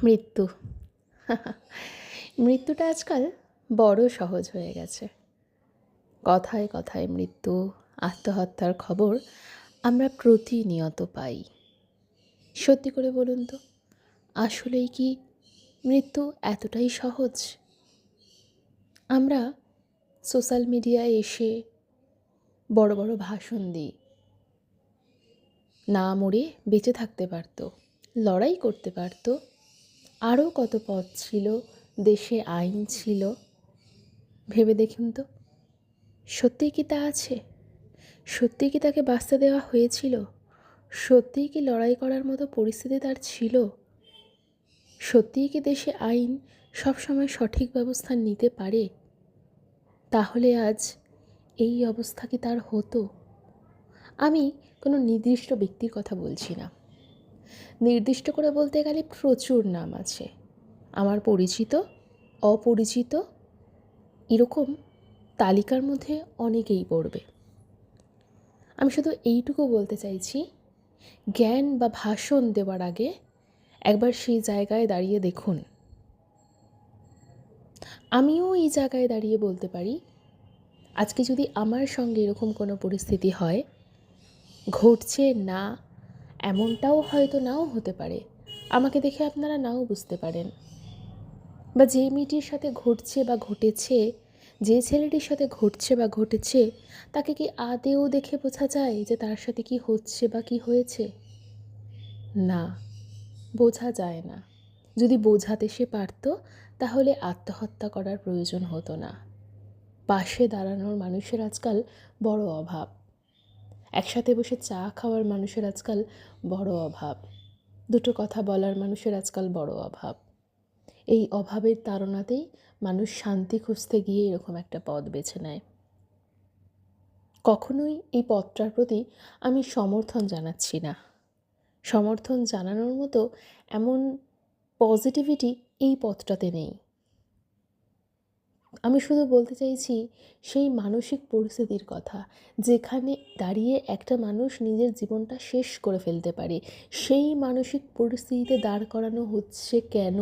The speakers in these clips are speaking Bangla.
মৃত্যু। মৃত্যুটা আজকাল বড় সহজ হয়ে গেছে। কথায় কথায় মৃত্যু, আত্মহত্যার খবর আমরা প্রতিনিয়ত পাই। সত্যি করে বলুন তো, আসলেই কি মৃত্যু এতটাই সহজ? আমরা সোশ্যাল মিডিয়ায় এসে বড় বড় ভাষণ দিই, না মরে বেঁচে থাকতে পারত, লড়াই করতে পারত, আরও কত পথ ছিল, দেশে আইন ছিল। ভেবে দেখুন তো, সত্যিই কি তা আছে? সত্যিই কি তাকে বাঁচতে দেওয়া হয়েছিল? সত্যিই কি লড়াই করার মতো পরিস্থিতি তার ছিল? সত্যিই কি দেশে আইন সবসময় সঠিক ব্যবস্থা নিতে পারে? তাহলে আজ এই অবস্থা কি তার হতো? আমি কোনো নির্দিষ্ট ব্যক্তির কথা বলছি না। নির্দিষ্ট করে বলতে গেলে প্রচুর নাম আছে। আমার পরিচিত, অপরিচিত, এরকম তালিকার মধ্যে অনেকেই পড়বে। আমি শুধু এইটুকু বলতে চাইছি, জ্ঞান বা ভাষণ দেওয়ার আগে একবার সেই জায়গায় দাঁড়িয়ে দেখুন। আমিও এই জায়গায় দাঁড়িয়ে বলতে পারি, আজকে যদি আমার সঙ্গে এরকম কোনো পরিস্থিতি হয়, ঘটছে না এমনটাও হয়তো নাও হতে পারে, আমাকে দেখে আপনারা নাও বুঝতে পারেন, বা যে মেয়েটির সাথে ঘটছে বা ঘটেছে, যে ছেলেটির সাথে ঘটছে বা ঘটেছে, তাকে কি আদেও দেখে বোঝা যায় যে তার সাথে কি হচ্ছে বা কি হয়েছে? না, বোঝা যায় না। যদি বোঝাতে সে পারত, তাহলে আত্মহত্যা করার প্রয়োজন হতো না। পাশে দাঁড়ানোর মানুষের আজকাল বড় অভাব। একসাথে বসে চা খাওয়ার মানুষের আজকাল বড় অভাব। দুটো কথা বলার মানুষের আজকাল বড় অভাব। এই অভাবের তাড়নাতেই মানুষ শান্তি খুঁজতে গিয়ে এরকম একটা পথ বেছে নেয়। কখনোই এই পথটার প্রতি আমি সমর্থন জানাচ্ছি না। সমর্থন জানানোর মতো এমন পজিটিভিটি এই পথটাতে নেই। আমি শুধু বলতে চাইছি সেই মানসিক পরিস্থিতির কথা, যেখানে দাঁড়িয়ে একটা মানুষ নিজের জীবনটা শেষ করে ফেলতে পারে। সেই মানসিক পরিস্থিতিতে দাঁড় করানো হচ্ছে কেন?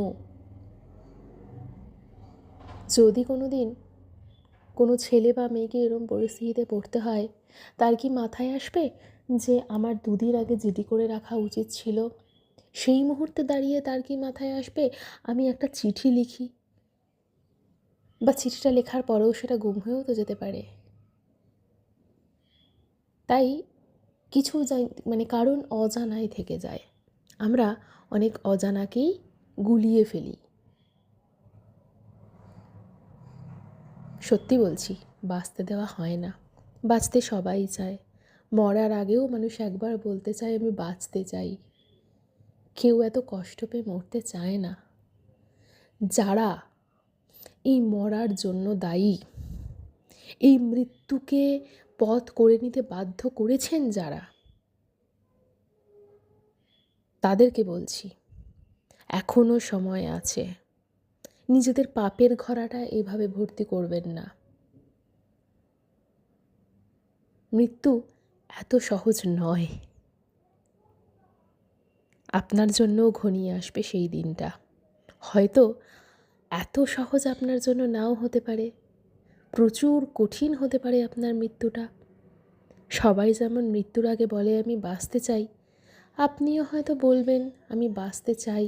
যদি কোনো দিন কোনো ছেলে বা মেয়েকে এরকম পরিস্থিতিতে পড়তে হয়, তার কি মাথায় আসবে যে আমার দুদিন আগে জিডি করে রাখা উচিত ছিল? সেই মুহূর্তে দাঁড়িয়ে তার কি মাথায় আসবে আমি একটা চিঠি লিখি, বা চিঠিটা লেখার পরেও সেটা গুম হয়েও তো যেতে পারে? তাই কিছু কারণ অজানায় থেকে যায়। আমরা অনেক অজানাকেই গুলিয়ে ফেলি। সত্যি বলছি, বাঁচতে দেওয়া হয় না। বাঁচতে সবাই চায়। মরার আগেও মানুষ একবার বলতে চায় আমি বাঁচতে চাই। কেউ এত কষ্ট পেয়ে মরতে চায় না। যারা এই মরার জন্য দায়ী, এই মৃত্যুকে পথ করে নিতে বাধ্য করেছেন যারা, তাদেরকে বলছি, এখনও সময় আছে। নিজেদের পাপের ঘরাটা এভাবে ভর্তি করবেন না। মৃত্যু এত সহজ নয়। আপনার জন্যও ঘনিয়ে আসবে সেই দিনটা। হয়তো এত সহজ আপনার জন্য নাও হতে পারে, প্রচুর কঠিন হতে পারে আপনার মৃত্যুটা। সবাই যেমন মৃত্যুর আগে বলে আমি বাঁচতে চাই, আপনিও হয়তো বলবেন আমি বাঁচতে চাই।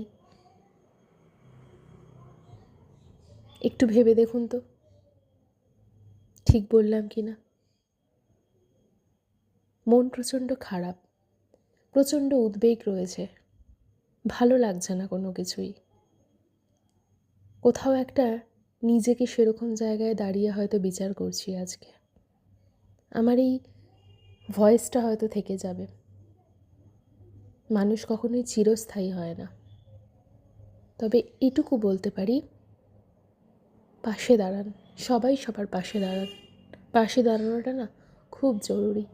একটু ভেবে দেখুন তো, ঠিক বললাম কি না? মন প্রচণ্ড খারাপ, প্রচণ্ড উদ্বেগ রয়েছে, ভালো লাগছে না কোনো কিছুই। কোথাও একটা নিজেকে সেরকম জায়গায় দাঁড়িয়ে হয়তো বিচার করছি আজকে। আমার এই ভয়েসটা হয়তো থেকে যাবে। মানুষ কখনোই চিরস্থায়ী হয় না। তবে এটুকু বলতে পারি, পাশে দাঁড়ান, সবাই সবার পাশে দাঁড়ান। পাশে দাঁড়ানোটা না খুব জরুরি।